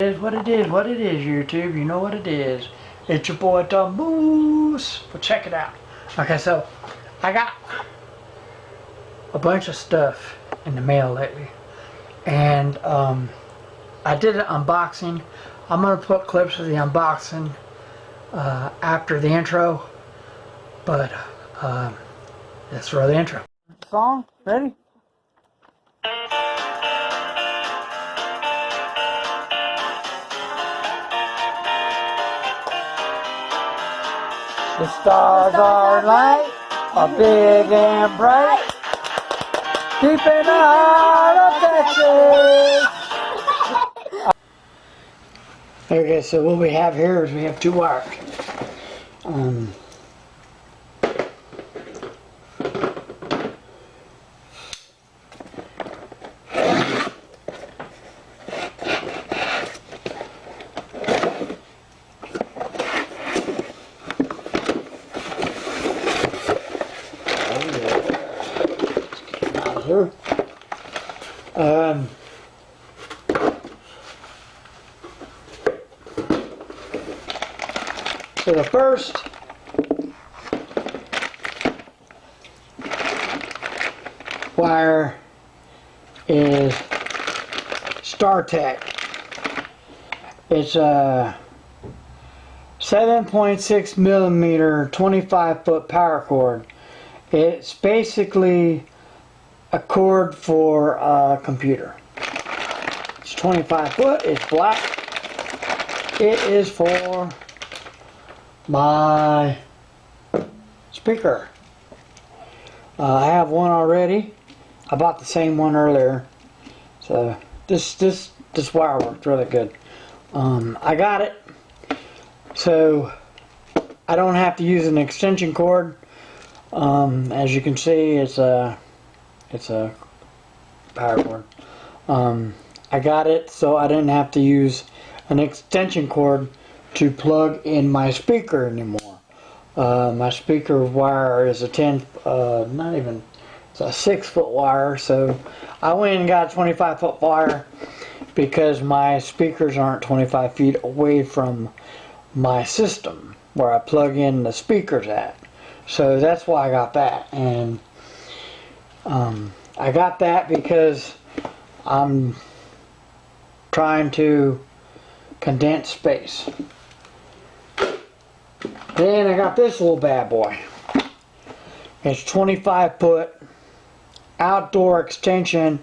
It's what it is, YouTube. You know what it is. It's your boy Tom Moose. Well, check it out. Okay, so I got a bunch of stuff in the mail lately, and I did an unboxing. I'm gonna put clips of the unboxing after the intro, but let's throw the intro. Song ready? The stars are light, are big and bright, deep in the heart of Texas. Okay, so what we have here is we have two wires. Here. So the first wire is StarTech. It's a 7.6 millimeter 25-foot power cord. It's basically a cord for a computer. It's 25 foot, it's black. It is for my speaker. I have one already. I bought the same one earlier. So this wire worked really good. I got it so I don't have to use an extension cord. As you can see, it's a power cord. I got it so I didn't have to use an extension cord to plug in my speaker anymore. My speaker wire is a it's a 6-foot wire, so I went and got a 25-foot wire because my speakers aren't 25 feet away from my system where I plug in the speakers at. So that's why I got that. And I got that because I'm trying to condense space. Then I got this little bad boy. It's 25 foot outdoor extension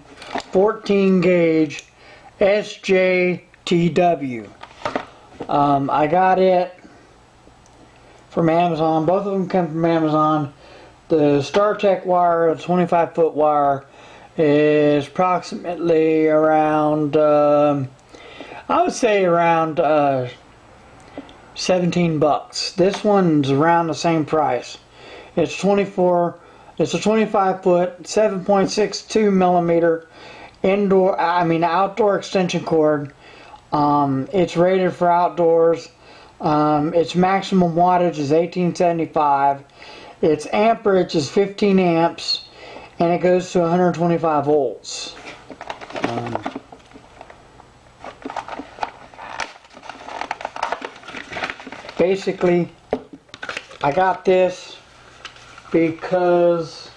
14 gauge SJTW. I got it from Amazon. Both of them come from Amazon. The StarTech wire, the 25 foot wire, is approximately around, I would say around 17 bucks. This one's around the same price. It's a 25 foot, 7.62 millimeter outdoor extension cord. It's rated for outdoors. Its maximum wattage is 1875. Its amperage is 15 amps, and it goes to 125 volts. Basically, I got this because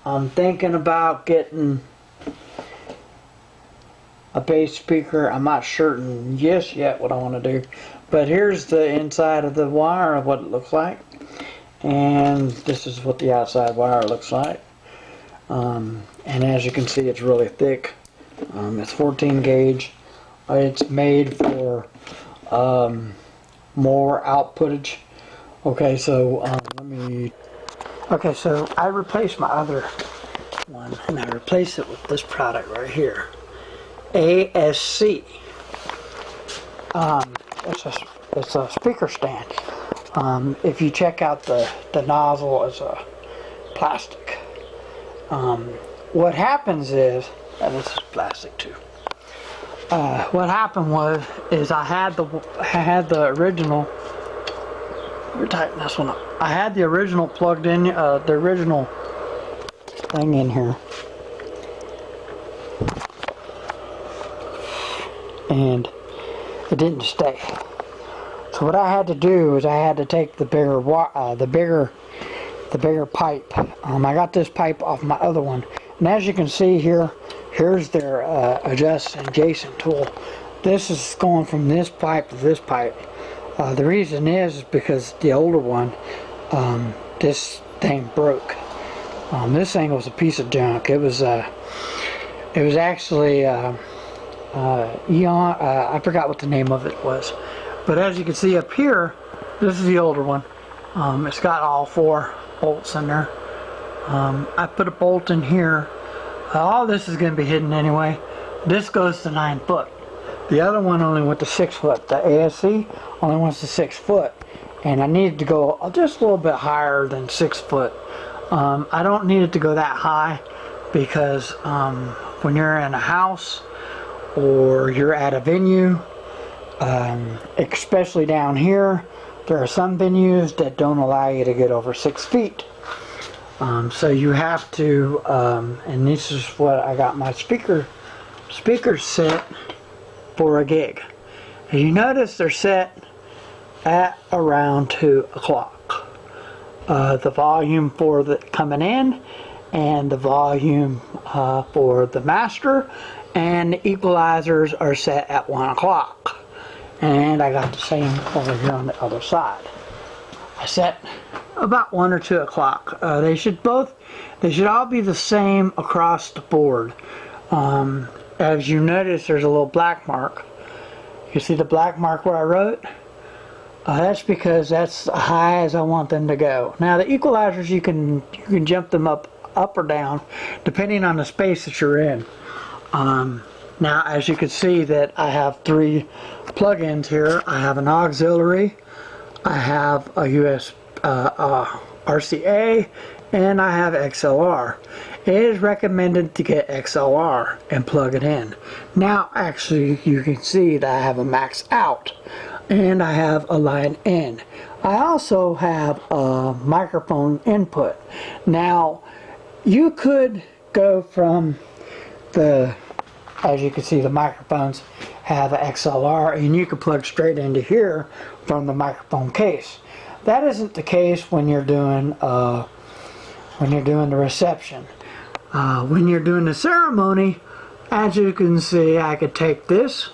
I'm thinking about getting a bass speaker. I'm not certain yet what I want to do, but here's the inside of the wire of what it looks like, and this is what the outside wire looks like. And as you can see, it's really thick. It's 14 gauge. It's made for more outputage. Okay, so so I replaced my other one, and I replaced it with this product right here, ASC. It's a speaker stand. If you check out the nozzle, is a plastic. What happens is, and this is plastic too. What happened is I had the original. Let me tighten this one up. I had the original plugged in, the original thing in here. and it didn't stay. So what I had to do is I had to take the bigger pipe. I got this pipe off my other one, and as you can see here, here's their adjust and adjacent tool. This is going from this pipe to this pipe. The reason is because the older one, this thing broke. This thing was a piece of junk. It was actually Eon. I forgot what the name of it was, but as you can see up here, this is the older one. It's got all 4 bolts in there. I put a bolt in here. All this is going to be hidden anyway. This goes to 9 foot. The other one only went to 6 foot. The ASC only went to 6 foot, and I needed to go just a little bit higher than 6 foot. I don't need it to go that high because when you're in a house or you're at a venue, especially down here, there are some venues that don't allow you to get over 6 feet. So you have to, and this is what I got my speakers set for a gig. And you notice they're set at around 2 o'clock. The volume for the coming in, and the volume for the master, and the equalizers are set at 1 o'clock. And I got the same over here on the other side. I set about 1 or 2 o'clock. They should all be the same across the board. As you notice, there's a little black mark. You see the black mark where I wrote? That's because that's as high as I want them to go. Now the equalizers, you can jump them up or down depending on the space that you're in. Now as you can see that I have 3 plug-ins here. I have an auxiliary, I have a US RCA, and I have XLR. It is recommended to get XLR and plug it in. Now actually you can see that I have a max out and I have a line in. I also have a microphone input. Now you could go from as you can see, the microphones have an XLR, and you can plug straight into here from the microphone case. That isn't the case when you're doing the reception. When you're doing the ceremony, as you can see, I could take this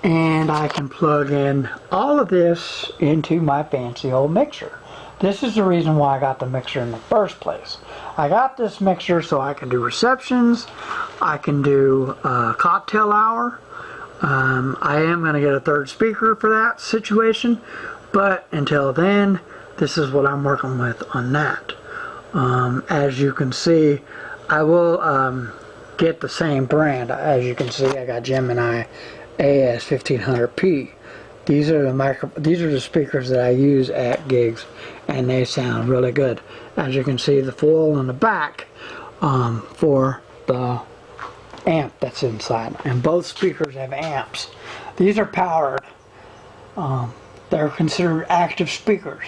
and I can plug in all of this into my fancy old mixer. This is the reason why I got the mixer in the first place. I got this mixer so I can do receptions, I can do cocktail hour. I am going to get a 3rd speaker for that situation, but until then, this is what I'm working with on that. As you can see, I will get the same brand. As you can see, I got Gemini AS1500P. These are the speakers that I use at gigs, and they sound really good. As you can see, the foil in the back for the amp that's inside, and both speakers have amps. These are powered. They're considered active speakers.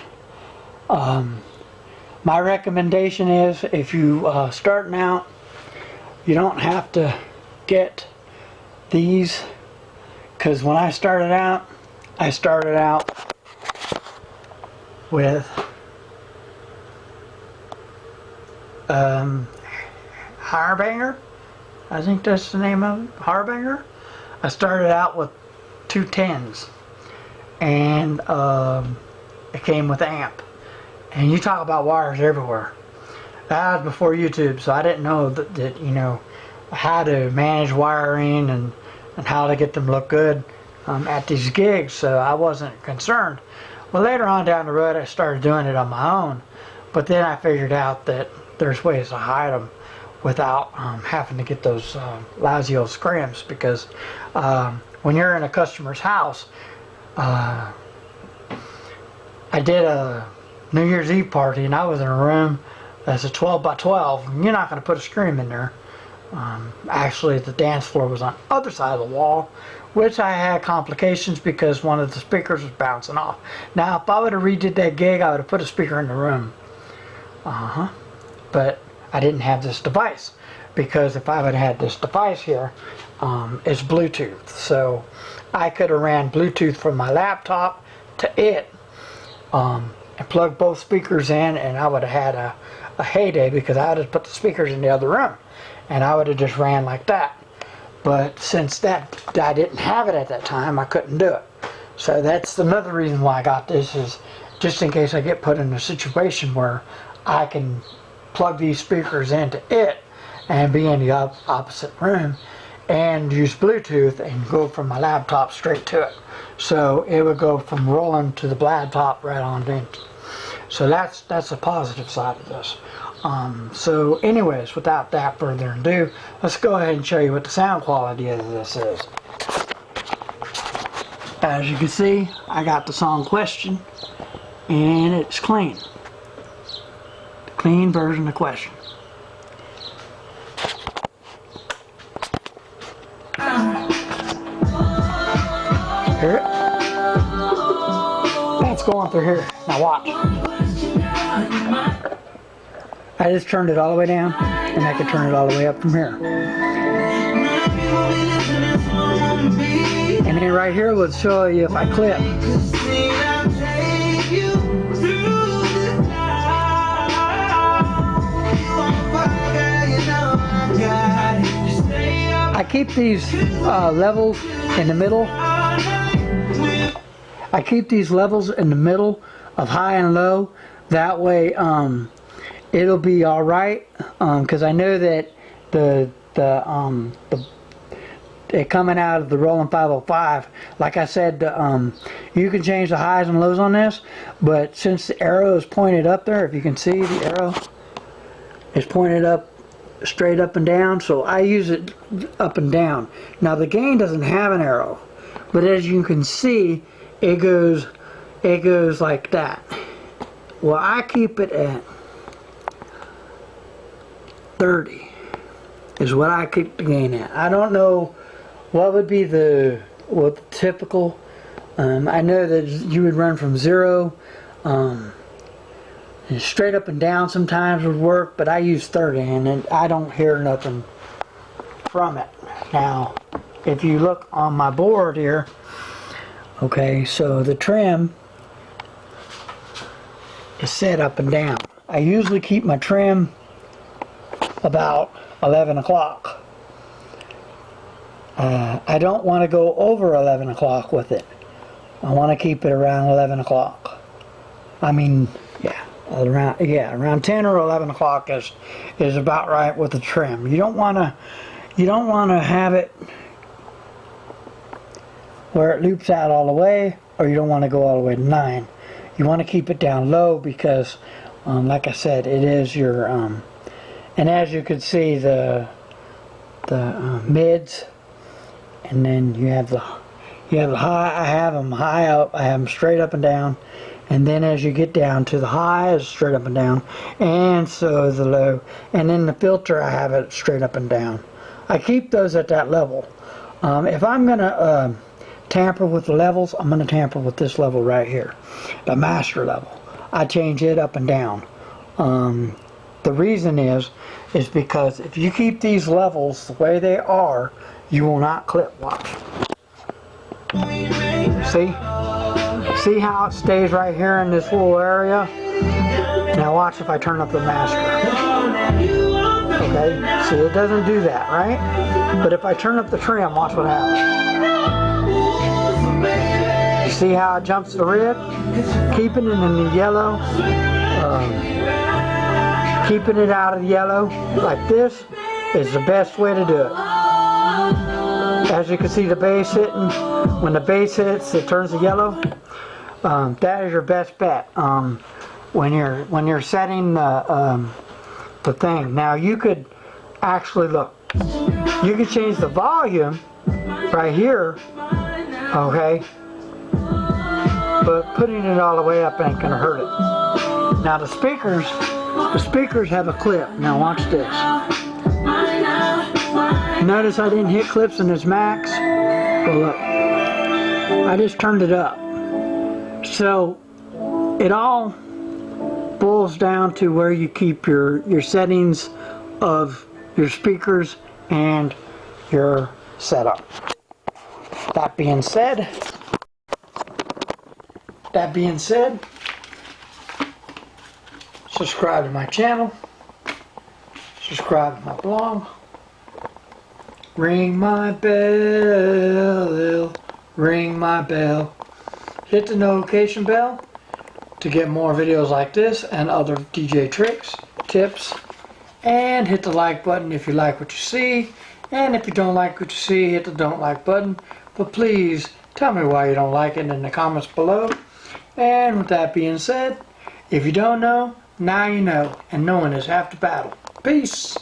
My recommendation is, if you starting out, you don't have to get these, because when I started out with Harbanger. I think that's the name of it, Harbanger. I started out with 2 10s, and it came with amp. And you talk about wires everywhere. That was before YouTube, so I didn't know that you know how to manage wiring and how to get them look good at these gigs. So I wasn't concerned. Well, later on down the road, I started doing it on my own. But then I figured out that there's ways to hide them without having to get those lousy old scrimps, because when you're in a customer's house, I did a New Year's Eve party, and I was in a room that's a 12 by 12, and you're not going to put a screen in there. Actually, the dance floor was on the other side of the wall, which I had complications because one of the speakers was bouncing off. Now, if I would have redid that gig, I would have put a speaker in the room. But I didn't have this device, because if I would have had this device here, is Bluetooth. So I could have ran Bluetooth from my laptop to it, and plugged both speakers in, and I would have had a heyday, because I would have put the speakers in the other room, and I would have just ran like that. But since that I didn't have it at that time, I couldn't do it. So that's another reason why I got this, is just in case I get put in a situation where I can plug these speakers into it and be in the opposite room and use Bluetooth and go from my laptop straight to it. So it would go from rolling to the laptop right on in. So that's a positive side of this. So anyways, without that further ado, let's go ahead and show you what the sound quality of this is. As you can see, I got the song Question, and it's clean. The clean version of Question. Hear it? That's going through here. Now watch. I just turned it all the way down, and I can turn it all the way up from here. And then right here will show you if I clip. I keep these levels in the middle. I keep these levels in the middle of high and low. That way it'll be all right, because I know that the coming out of the Roland 505, like I said, you can change the highs and lows on this, but since the arrow is pointed up there, if you can see the arrow is pointed up, straight up and down, so I use it up and down. Now the gain doesn't have an arrow, but as you can see, it goes like that. Well, I keep it at 30 is what I keep the gain at. I don't know what would be the typical. I know that you would run from 0, and straight up and down sometimes would work, but I use 30, and I don't hear nothing from it. Now, if you look on my board here, okay, so the trim is set up and down. I usually keep my trim about 11 o'clock. I don't want to go over 11 o'clock with it. I want to keep it around 11 o'clock. I mean, around 10 or 11 o'clock is about right with the trim. You don't want to have it where it loops out all the way, or you don't want to go all the way to 9. You want to keep it down low, because like I said, it is your and as you can see, the mids, and then you have the high. I have them high up, I have them straight up and down, and then as you get down to the high, it's straight up and down, and so the low, and then the filter, I have it straight up and down. I keep those at that level. If I'm gonna tamper with the levels, I'm gonna tamper with this level right here, the master level. I change it up and down. The reason is because if you keep these levels the way they are, you will not clip. Watch. See how it stays right here in this little area? Now watch if I turn up the master. Okay, see, it doesn't do that, right? But if I turn up the trim, watch what happens. You see how it jumps to red? Keeping it in the yellow, keeping it out of the yellow like this is the best way to do it. As you can see, the bass hitting, when the bass hits, it turns to yellow. That is your best bet when you're setting the thing. Now you could actually look. You can change the volume right here, okay? But putting it all the way up ain't gonna hurt it. Now the speakers have a clip. Now watch this. Notice I didn't hit clips in this max. But look, I just turned it up. So it all boils down to where you keep your settings of your speakers and your setup. That being said, subscribe to my channel, subscribe to my blog, ring my bell, ring my bell, hit the notification bell to get more videos like this and other DJ tricks, tips, and hit the like button if you like what you see, and if you don't like what you see, hit the don't like button. But please tell me why you don't like it in the comments below. And with that being said, if you don't know, now you know, and knowing is half the battle. Peace!